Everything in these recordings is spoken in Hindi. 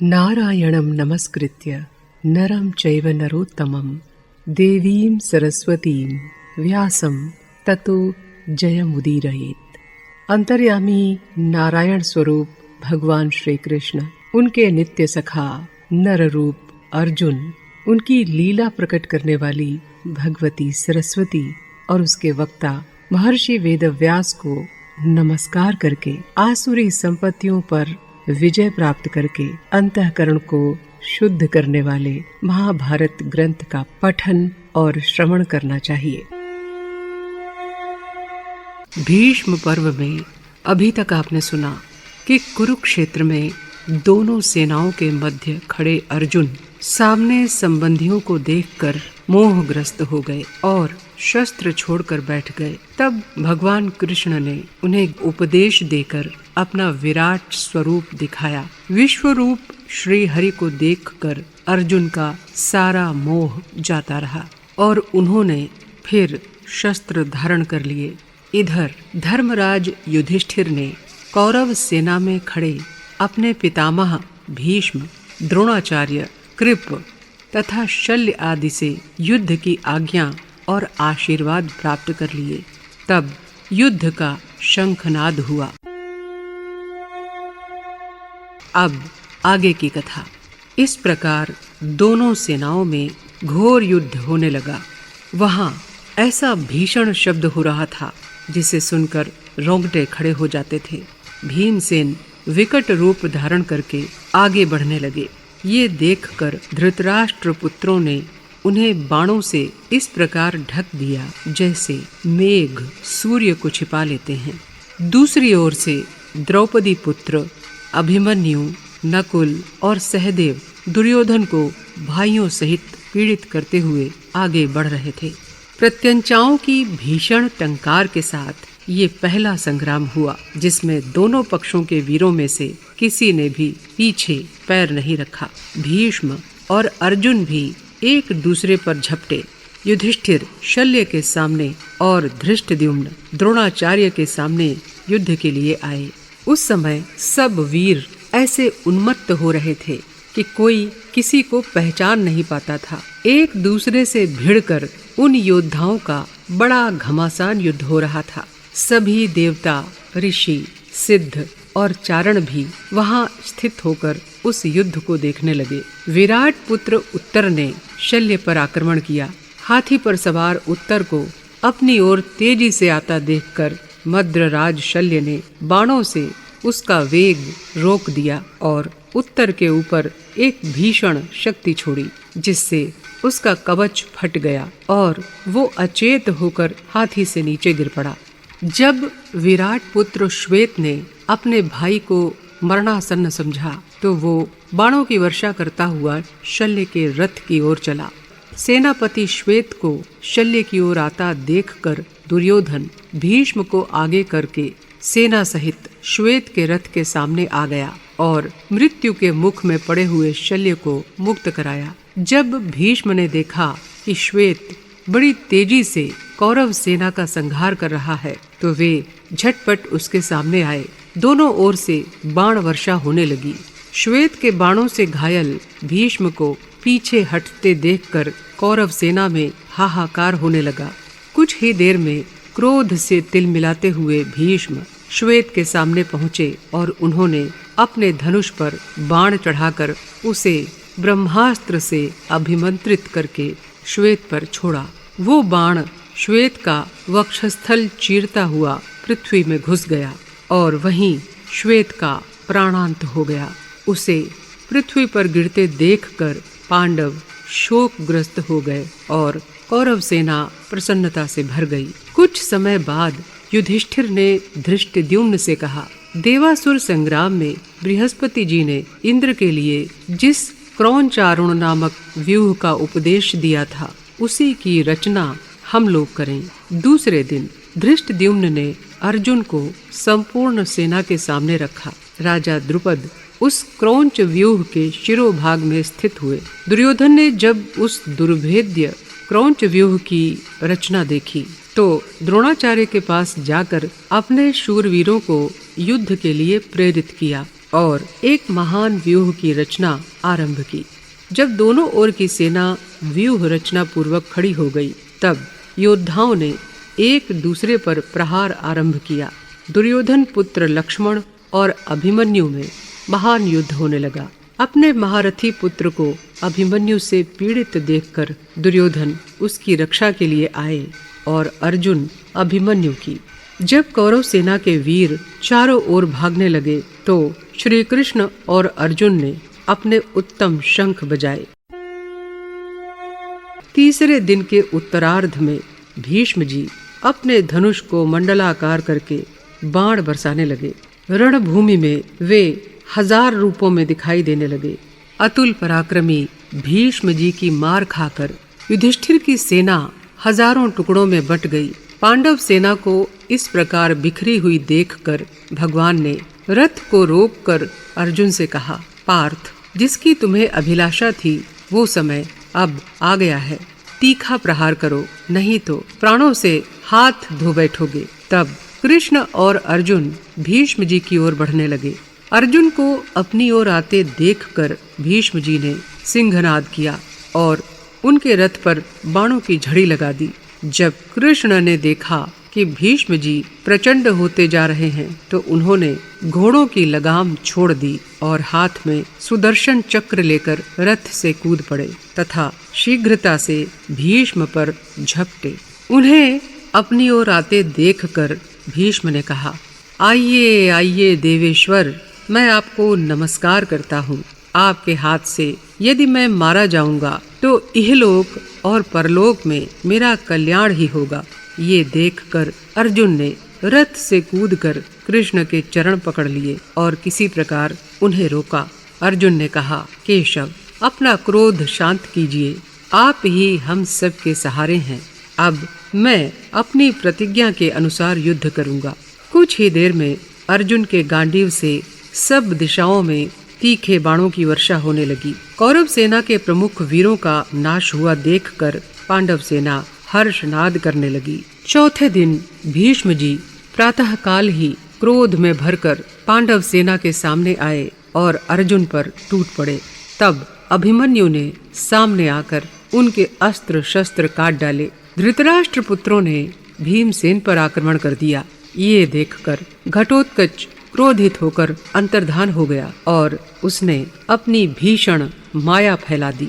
नारायणं नमस्कृत्य नरं चैव नरोत्तमं देवीं सरस्वतीं व्यासं ततो जयमुदीरयेत्। अंतर्यामी नारायण स्वरूप भगवान श्री कृष्ण, उनके नित्य सखा नर रूप अर्जुन, उनकी लीला प्रकट करने वाली भगवती सरस्वती और उसके वक्ता महर्षि वेदव्यास को नमस्कार करके आसुरी संपत्तियों पर विजय प्राप्त करके अंतःकरण को शुद्ध करने वाले महाभारत ग्रंथ का पठन और श्रवण करना चाहिए। भीष्म पर्व में अभी तक आपने सुना कि कुरुक्षेत्र में दोनों सेनाओं के मध्य खड़े अर्जुन सामने संबंधियों को देखकर मोहग्रस्त हो गए और शस्त्र छोड़कर बैठ गए। तब भगवान कृष्ण ने उन्हें उपदेश देकर अपना विराट स्वरूप दिखाया। विश्व रूप श्री हरि को देखकर अर्जुन का सारा मोह जाता रहा और उन्होंने फिर शस्त्र धारण कर लिए। इधर धर्मराज युधिष्ठिर ने कौरव सेना में खड़े अपने पितामह भीष्म, द्रोणाचार्य, कृप तथा शल्य आदि से युद्ध की आज्ञा और आशीर्वाद प्राप्त कर लिए। तब युद्ध का शंखनाद हुआ। अब आगे की कथा। इस प्रकार दोनों सेनाओं में घोर युद्ध होने लगा। वहां ऐसा भीषण शब्द हो रहा था जिसे सुनकर रोंगटे खड़े हो जाते थे। भीमसेन विकट रूप धारण करके आगे बढ़ने लगे। ये देखकर धृतराष्ट्र पुत्रों ने उन्हें बाणों से इस प्रकार ढक दिया जैसे मेघ सूर्य को छिपा लेते हैं। दूसरी ओर से द्रौपदी पुत्र अभिमन्यु, नकुल और सहदेव दुर्योधन को भाइयों सहित पीड़ित करते हुए आगे बढ़ रहे थे। प्रत्यंचाओं की भीषण टंकार के साथ ये पहला संग्राम हुआ जिसमें दोनों पक्षों के वीरों में से किसी ने भी पीछे पैर नहीं रखा। भीष्म और अर्जुन भी एक दूसरे पर झपटे। युधिष्ठिर शल्य के सामने और धृष्टद्युम्न द्रोणाचार्य के सामने युद्ध के लिए आए। उस समय सब वीर ऐसे उन्मत्त हो रहे थे कि कोई किसी को पहचान नहीं पाता था। एक दूसरे से भिड़कर उन योद्धाओं का बड़ा घमासान युद्ध हो रहा था। सभी देवता, ऋषि, सिद्ध और चारण भी वहां स्थित होकर उस युद्ध को देखने लगे। विराट पुत्र उत्तर ने शल्य पर आक्रमण किया। हाथी पर सवार उत्तर को अपनी ओर तेजी से आता देखकर मद्रराज शल्य ने बाणों से उसका वेग रोक दिया और उत्तर के ऊपर एक भीषण शक्ति छोड़ी जिससे उसका कवच फट गया और वो अचेत होकर हाथी से नीचे गिर पड़ा। जब विराट पुत्र श्वेत ने अपने भाई को मरणासन्न समझा तो वो बाणों की वर्षा करता हुआ शल्य के रथ की ओर चला। सेनापति श्वेत को शल्य की ओर आता देखकर दुर्योधन भीष्म को आगे करके सेना सहित श्वेत के रथ के सामने आ गया और मृत्यु के मुख में पड़े हुए शल्य को मुक्त कराया। जब भीष्म ने देखा कि श्वेत बड़ी तेजी से कौरव सेना का संहार कर रहा है तो वे झटपट उसके सामने आए। दोनों ओर से बाण वर्षा होने लगी। श्वेत के बाणों से घायल भीष्म को पीछे हटते देखकर कौरव सेना में हाहाकार होने लगा। कुछ ही देर में क्रोध से तिल मिलाते हुए भीष्म श्वेत के सामने पहुँचे और उन्होंने अपने धनुष पर बाण चढ़ाकर उसे ब्रह्मास्त्र से अभिमंत्रित करके श्वेत पर छोड़ा। वो बाण श्वेत का वक्षस्थल चीरता हुआ पृथ्वी में घुस गया और वहीं श्वेत का प्राणांत हो गया। उसे पृथ्वी पर गिरते देखकर पांडव शोकग्रस्त हो गए और कौरव सेना प्रसन्नता से भर गई। कुछ समय बाद युधिष्ठिर ने धृष्टद्युम्न से कहा, देवासुर संग्राम में बृहस्पति जी ने इंद्र के लिए जिस क्रौंचारुण नामक व्यूह का उपदेश दिया था उसी की रचना हम लोग करें। दूसरे दिन धृष्टद्युम्न ने अर्जुन को संपूर्ण सेना के सामने रखा। राजा द्रुपद उस क्रौंच व्यूह के शिरोभाग में स्थित हुए। दुर्योधन ने जब उस दुर्भेद्य क्रौंच व्यूह की रचना देखी तो द्रोणाचार्य के पास जाकर अपने शूरवीरों को युद्ध के लिए प्रेरित किया। और एक महान व्यूह की रचना आरंभ की। जब दोनों ओर की सेना व्यूह रचना पूर्वक खड़ी हो गई, तब योद्धाओं ने एक दूसरे पर प्रहार आरंभ किया। दुर्योधन पुत्र लक्ष्मण और अभिमन्यु में महान युद्ध होने लगा। अपने महारथी पुत्र को अभिमन्यु से पीड़ित देखकर दुर्योधन उसकी रक्षा के लिए आए और अर्जुन अभिमन्यु की। जब कौरव सेना के वीर चारों ओर भागने लगे तो श्री कृष्ण और अर्जुन ने अपने उत्तम शंख बजाए। तीसरे दिन के उत्तरार्ध में भीष्म जी अपने धनुष को मंडलाकार करके बाण बरसाने लगे। रणभूमि में वे 1000 रूपों में दिखाई देने लगे। अतुल पराक्रमी भीष्म जी की मार खाकर युधिष्ठिर की सेना हजारों टुकड़ों में बट गई। पांडव सेना को इस प्रकार बिखरी हुई देखकर भगवान ने रथ को रोककर अर्जुन से कहा, पार्थ, जिसकी तुम्हें अभिलाषा थी वो समय अब आ गया है। तीखा प्रहार करो, नहीं तो प्राणों से हाथ धो बैठोगे। तब कृष्ण और अर्जुन भीष्म जी की ओर बढ़ने लगे। अर्जुन को अपनी ओर आते देखकर भीष्म जी ने सिंहनाद किया और उनके रथ पर बाणों की झड़ी लगा दी। जब कृष्ण ने देखा कि भीष्म जी प्रचंड होते जा रहे हैं तो उन्होंने घोड़ों की लगाम छोड़ दी और हाथ में सुदर्शन चक्र लेकर रथ से कूद पड़े तथा शीघ्रता से भीष्म पर झपटे। उन्हें अपनी ओर आते देखकर भीष्म ने कहा, आइए आइए देवेश्वर, मैं आपको नमस्कार करता हूँ। आपके हाथ से यदि मैं मारा जाऊंगा तो इहलोक और परलोक में मेरा कल्याण ही होगा। ये देखकर अर्जुन ने रथ से कूदकर कृष्ण के चरण पकड़ लिए और किसी प्रकार उन्हें रोका। अर्जुन ने कहा, केशव, अपना क्रोध शांत कीजिए, आप ही हम सब के सहारे हैं। अब मैं अपनी प्रतिज्ञा के अनुसार युद्ध करूंगा। कुछ ही देर में अर्जुन के गांडीव से सब दिशाओं में तीखे बाणों की वर्षा होने लगी। कौरव सेना के प्रमुख वीरों का नाश हुआ देखकर पांडव सेना हर्षनाद करने लगी। चौथे दिन भीष्म जी प्रातःकाल ही क्रोध में भरकर पांडव सेना के सामने आए और अर्जुन पर टूट पड़े। तब अभिमन्यु ने सामने आकर उनके अस्त्र शस्त्र काट डाले। धृतराष्ट्र पुत्रों ने भीमसेन पर आक्रमण कर दिया। ये देखकर घटोत्कच क्रोधित होकर अंतर्धान हो गया और उसने अपनी भीषण माया फैला दी।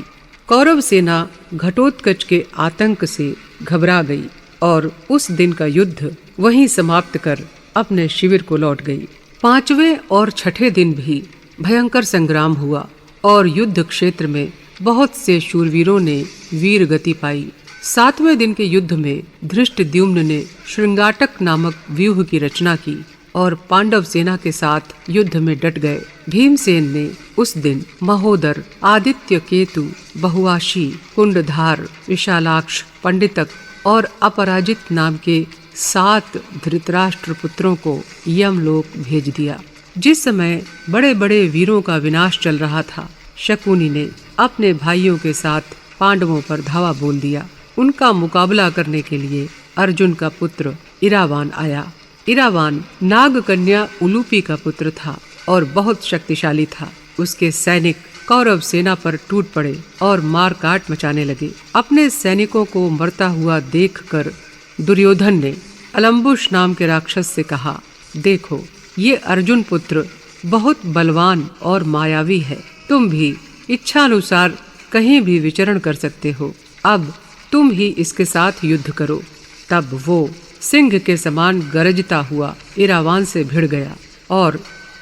कौरव सेना घटोत्कच के आतंक से घबरा गई और उस दिन का युद्ध वहीं समाप्त कर अपने शिविर को लौट गई। 5वें और 6ठे दिन भी भयंकर संग्राम हुआ और युद्ध क्षेत्र में बहुत से शूरवीरों ने वीर गति पाई। 7वें दिन के युद्ध में धृष्टद्युम्न ने श्रृंगाटक नामक व्यूह की रचना की और पांडव सेना के साथ युद्ध में डट गए। भीमसेन ने उस दिन महोदर, आदित्य केतु, बहुआशी, कुंडधार, विशालाक्ष, पंडितक और अपराजित नाम के 7 धृतराष्ट्र पुत्रों को यमलोक भेज दिया। जिस समय बड़े बड़े वीरों का विनाश चल रहा था, शकुनी ने अपने भाइयों के साथ पांडवों पर धावा बोल दिया। उनका मुकाबला करने के लिए अर्जुन का पुत्र इरावान आया। इरावान नागकन्या उलूपी का पुत्र था और बहुत शक्तिशाली था। उसके सैनिक कौरव सेना पर टूट पड़े और मार काट मचाने लगे। अपने सैनिकों को मरता हुआ देखकर दुर्योधन ने अलम्बुश नाम के राक्षस से कहा, देखो, ये अर्जुन पुत्र बहुत बलवान और मायावी है। तुम भी इच्छानुसार कहीं भी विचरण कर सकते हो। अब तुम ही इसके साथ युद्ध करो। तब वो सिंह के समान गरजता हुआ इरावान से भिड़ गया और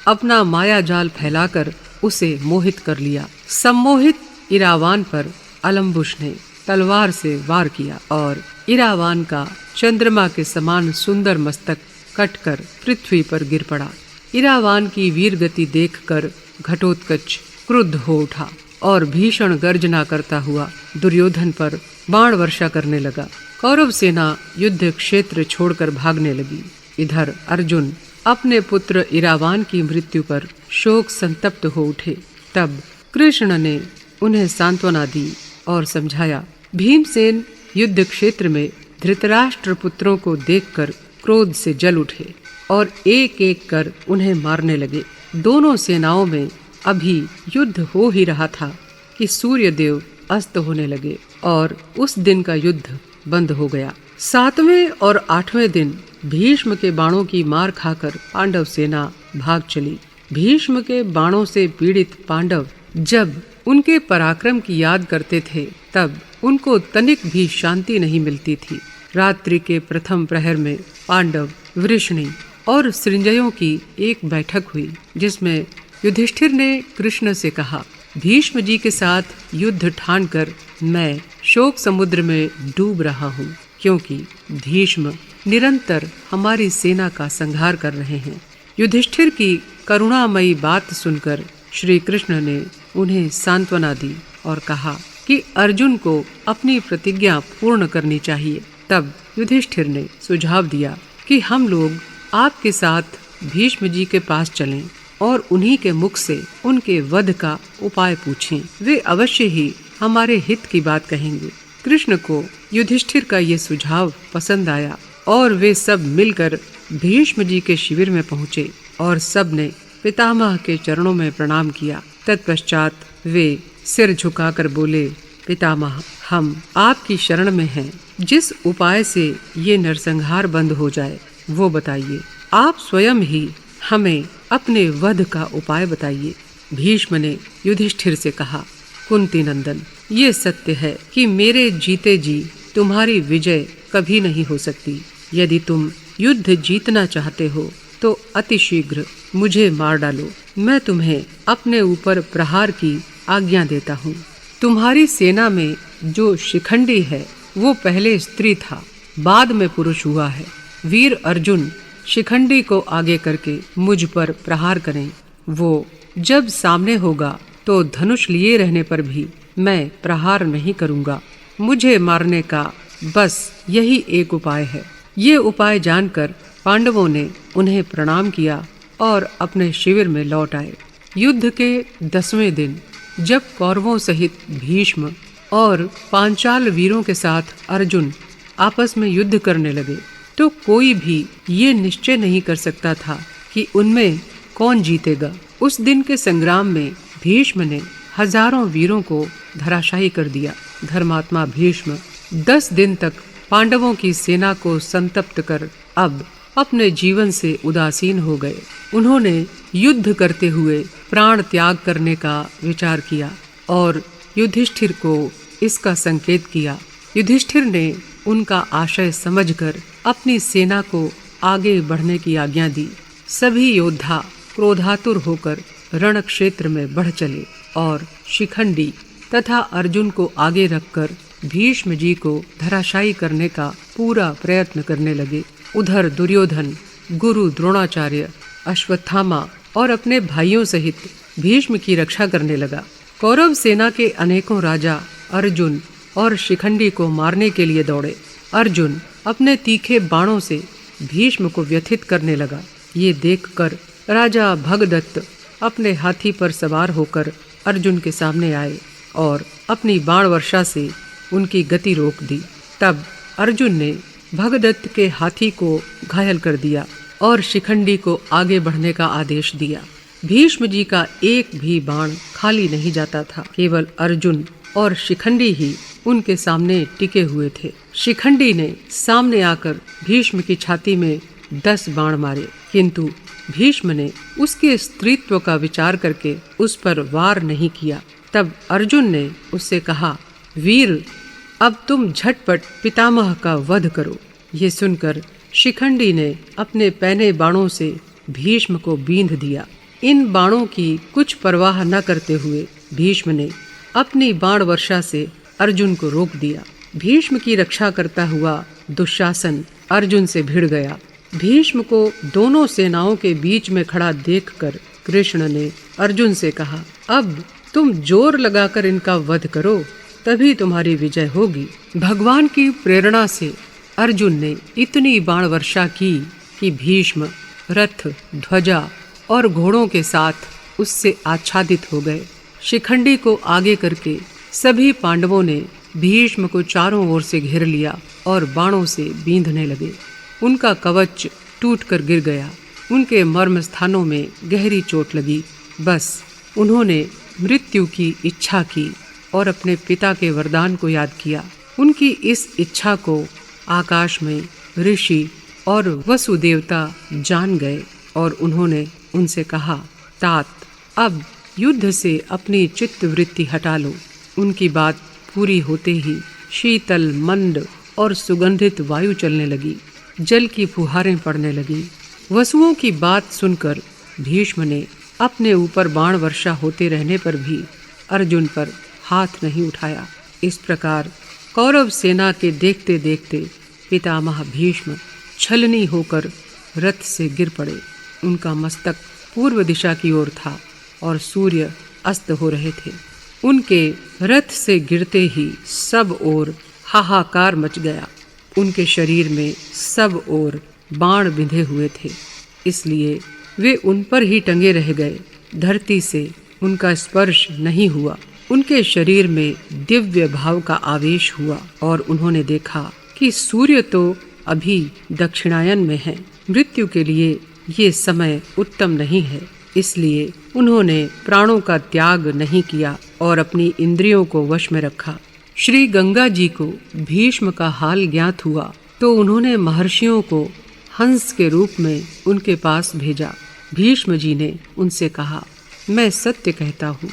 अपना माया जाल फैलाकर उसे मोहित कर लिया। सम्मोहित इरावान पर अलम्बुश ने तलवार से वार किया और इरावान का चंद्रमा के समान सुंदर मस्तक कटकर पृथ्वी पर गिर पड़ा। इरावान की वीर गति देखकर घटोत्कच क्रुद्ध हो उठा और भीषण गर्जना करता हुआ दुर्योधन पर बाण वर्षा करने लगा। कौरव सेना युद्ध क्षेत्र छोड़कर भागने लगी। इधर अर्जुन अपने पुत्र इरावान की मृत्यु पर शोक संतप्त हो उठे। तब कृष्ण ने उन्हें सांत्वना दी और समझाया। भीमसेन युद्ध क्षेत्र में धृतराष्ट्र पुत्रों को देखकर क्रोध से जल उठे और एक एक कर उन्हें मारने लगे। दोनों सेनाओं में अभी युद्ध हो ही रहा था कि सूर्यदेव अस्त होने लगे और उस दिन का युद्ध बंद हो गया। 7वें और 8वें दिन भीष्म के बाणों की मार खाकर पांडव सेना भाग चली। भीष्म के बाणों से पीड़ित पांडव जब उनके पराक्रम की याद करते थे तब उनको तनिक भी शांति नहीं मिलती थी। रात्रि के प्रथम प्रहर में पांडव, वृषणी और सृंजयों की एक बैठक हुई, जिसमें युधिष्ठिर ने कृष्ण से कहा, भीष्म जी के साथ युद्ध ठानकर मैं शोक समुद्र में डूब रहा हूँ, क्योंकि भीष्म निरंतर हमारी सेना का संहार कर रहे हैं। युधिष्ठिर की करुणामयी बात सुनकर श्री कृष्ण ने उन्हें सांत्वना दी और कहा कि अर्जुन को अपनी प्रतिज्ञा पूर्ण करनी चाहिए। तब युधिष्ठिर ने सुझाव दिया कि हम लोग आपके साथ भीष्म जी के पास चलें और उन्हीं के मुख से उनके वध का उपाय पूछें। वे अवश्य ही हमारे हित की बात कहेंगे। कृष्ण को युधिष्ठिर का ये सुझाव पसंद आया और वे सब मिलकर भीष्म जी के शिविर में पहुँचे और सब ने पितामह के चरणों में प्रणाम किया। तत्पश्चात वे सिर झुकाकर बोले, पितामह, हम आपकी शरण में हैं। जिस उपाय से ये नरसंहार बंद हो जाए वो बताइए। आप स्वयं ही हमें अपने वध का उपाय बताइए। भीष्म ने युधिष्ठिर से कहा, कुंती नंदन, ये सत्य है कि मेरे जीते जी तुम्हारी विजय कभी नहीं हो सकती। यदि तुम युद्ध जीतना चाहते हो तो अतिशीघ्र मुझे मार डालो। मैं तुम्हें अपने ऊपर प्रहार की आज्ञा देता हूँ। तुम्हारी सेना में जो शिखंडी है वो पहले स्त्री था, बाद में पुरुष हुआ है। वीर अर्जुन शिखंडी को आगे करके मुझ पर प्रहार करें। वो जब सामने होगा तो धनुष लिए रहने पर भी मैं प्रहार नहीं करूँगा। मुझे मारने का बस यही एक उपाय है। ये उपाय जानकर पांडवों ने उन्हें प्रणाम किया और अपने शिविर में लौट आए। युद्ध के 10वें दिन जब कौरवों सहित भीष्म और पांचाल वीरों के साथ अर्जुन आपस में युद्ध करने लगे तो कोई भी ये निश्चय नहीं कर सकता था कि उनमें कौन जीतेगा। उस दिन के संग्राम में भीष्म ने हजारों वीरों को धराशायी कर दिया। धर्मात्मा भीष्म 10 दिन तक पांडवों की सेना को संतप्त कर अब अपने जीवन से उदासीन हो गए। उन्होंने युद्ध करते हुए प्राण त्याग करने का विचार किया और युधिष्ठिर को इसका संकेत किया। युधिष्ठिर ने उनका आशय समझकर अपनी सेना को आगे बढ़ने की आज्ञा दी। सभी योद्धा क्रोधातुर होकर रण क्षेत्र में बढ़ चले और शिखंडी तथा अर्जुन को आगे रखकर भीष्म जी को धराशायी करने का पूरा प्रयत्न करने लगे। उधर दुर्योधन, गुरु द्रोणाचार्य, अश्वत्थामा और अपने भाइयों सहित भीष्म की रक्षा करने लगा। कौरव सेना के अनेकों राजा अर्जुन और शिखंडी को मारने के लिए दौड़े। अर्जुन अपने तीखे बाणों से भीष्म को व्यथित करने लगा। ये देखकर राजा भगदत्त अपने हाथी पर सवार होकर अर्जुन के सामने आए और अपनी बाण वर्षा से उनकी गति रोक दी। तब अर्जुन ने भगदत्त के हाथी को घायल कर दिया और शिखंडी को आगे बढ़ने का आदेश दिया। भीष्म जी का एक भी बाण खाली नहीं जाता था। केवल अर्जुन और शिखंडी ही उनके सामने टिके हुए थे। शिखंडी ने सामने आकर भीष्म की छाती में 10 बाण मारे, किंतु भीष्म ने उसके स्त्रीत्व का विचार करके उस पर वार नहीं किया। तब अर्जुन ने उससे कहा, वीर, अब तुम झटपट पितामह का वध करो। ये सुनकर शिखंडी ने अपने पैने बाणों से भीष्म को बींध दिया। इन बाणों की कुछ परवाह न करते हुए भीष्म ने अपनी बाण वर्षा से अर्जुन को रोक दिया। भीष्म की रक्षा करता हुआ दुशासन अर्जुन से भिड़ गया। भीष्म को दोनों सेनाओं के बीच में खड़ा देखकर कृष्ण ने अर्जुन से कहा, अब तुम जोर लगाकर इनका वध करो, तभी तुम्हारी विजय होगी। भगवान की प्रेरणा से अर्जुन ने इतनी बाण वर्षा की कि भीष्म रथ, ध्वजा और घोड़ों के साथ उससे आच्छादित हो गए। शिखंडी को आगे करके सभी पांडवों ने भीष्म को चारों ओर से घेर लिया और बाणों से बींधने लगे। उनका कवच टूटकर गिर गया उनके मर्म स्थानों में गहरी चोट लगी। बस उन्होंने मृत्यु की इच्छा की और अपने पिता के वरदान को याद किया। उनकी इस इच्छा को आकाश में ऋषि और वसुदेवता जान गए और उन्होंने उनसे कहा, तात, अब युद्ध से अपनी चित्त वृत्ति हटा लो। उनकी बात पूरी होते ही शीतल, मंद और सुगंधित वायु चलने लगी। जल की फुहारें पड़ने लगी। वसुओं की बात सुनकर भीष्म ने अपने ऊपर बाण वर्षा होते रहने पर भी अर्जुन पर हाथ नहीं उठाया। इस प्रकार कौरव सेना के देखते देखते पितामह भीष्म छलनी होकर रथ से गिर पड़े। उनका मस्तक पूर्व दिशा की ओर था और सूर्य अस्त हो रहे थे। उनके रथ से गिरते ही सब ओर हाहाकार मच गया। उनके शरीर में सब ओर बाण बिंधे हुए थे, इसलिए वे उन पर ही टंगे रह गए। धरती से उनका स्पर्श नहीं हुआ। उनके शरीर में दिव्य भाव का आवेश हुआ और उन्होंने देखा कि सूर्य तो अभी दक्षिणायन में है। मृत्यु के लिए ये समय उत्तम नहीं है, इसलिए उन्होंने प्राणों का त्याग नहीं किया और अपनी इंद्रियों को वश में रखा। श्री गंगा जी को भीष्म का हाल ज्ञात हुआ तो उन्होंने महर्षियों को हंस के रूप में उनके पास भेजा। भीष्म जी ने उनसे कहा, मैं सत्य कहता हूँ,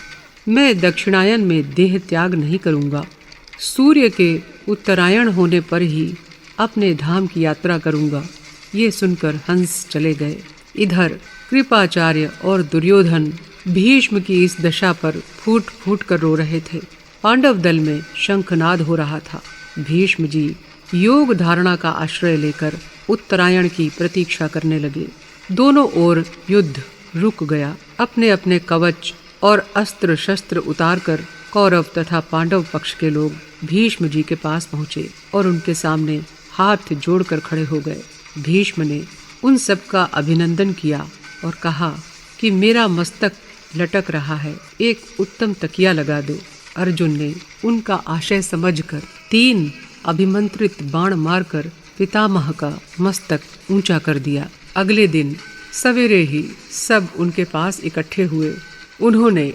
मैं दक्षिणायन में देह त्याग नहीं करूँगा। सूर्य के उत्तरायण होने पर ही अपने धाम की यात्रा करूँगा। ये सुनकर हंस चले गए। इधर कृपाचार्य और दुर्योधन भीष्म की इस दशा पर फूट फूट कर रो रहे थे। पांडव दल में शंखनाद हो रहा था। भीष्म जी योग धारणा का आश्रय लेकर उत्तरायण की प्रतीक्षा करने लगे। दोनों ओर युद्ध रुक गया। अपने अपने कवच और अस्त्र शस्त्र उतारकर कौरव तथा पांडव पक्ष के लोग भीष्म जी के पास पहुँचे और उनके सामने हाथ जोड़कर खड़े हो गए। भीष्म ने उन सब का अभिनंदन किया और कहा कि मेरा मस्तक लटक रहा है, एक उत्तम तकिया लगा दो। अर्जुन ने उनका आशय समझकर 3 अभिमंत्रित बाण मारकर पितामह का मस्तक ऊंचा कर दिया। अगले दिन सवेरे ही सब उनके पास इकट्ठे हुए। उन्होंने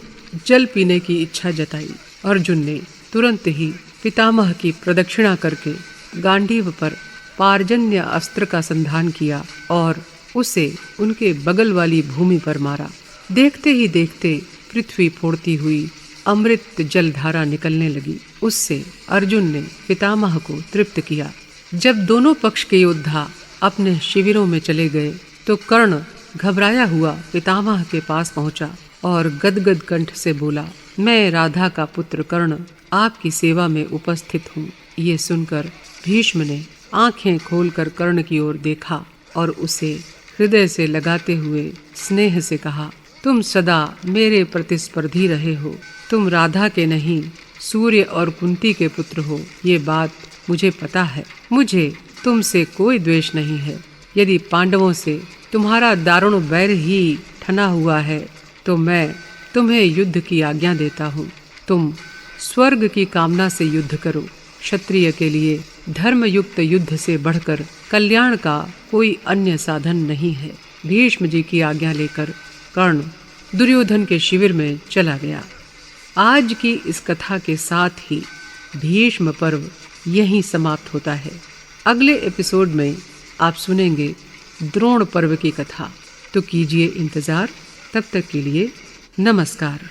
जल पीने की इच्छा जताई। अर्जुन ने तुरंत ही पितामह की प्रदक्षिणा करके गांडीव पर पार्जन्य अस्त्र का संधान किया और उसे उनके बगल वाली भूमि पर मारा। देखते ही देखते पृथ्वी फोड़ती हुई अमृत जलधारा निकलने लगी। उससे अर्जुन ने पितामह को तृप्त किया। जब दोनों पक्ष के योद्धा अपने शिविरों में चले गए तो कर्ण घबराया हुआ पितामह के पास पहुंचा और गदगद कंठ से बोला, मैं राधा का पुत्र कर्ण आपकी सेवा में उपस्थित हूँ। ये सुनकर भीष्म ने आंखें खोलकर कर्ण की ओर देखा और उसे हृदय से लगाते हुए स्नेह से कहा, तुम सदा मेरे प्रतिस्पर्धी रहे हो। तुम राधा के नहीं, सूर्य और कुंती के पुत्र हो। ये बात मुझे पता है। मुझे तुमसे कोई द्वेष नहीं है। यदि पांडवों से तुम्हारा दारुण वैर ही ठना हुआ है तो मैं तुम्हें युद्ध की आज्ञा देता हूँ। तुम स्वर्ग की कामना से युद्ध करो। क्षत्रिय के लिए धर्मयुक्त युद्ध से बढ़कर कल्याण का कोई अन्य साधन नहीं है। भीष्म जी की आज्ञा लेकर कर्ण दुर्योधन के शिविर में चला गया। आज की इस कथा के साथ ही भीष्म पर्व यहीं समाप्त होता है। अगले एपिसोड में आप सुनेंगे द्रोण पर्व की कथा। तो कीजिए इंतजार। तब तक के लिए नमस्कार।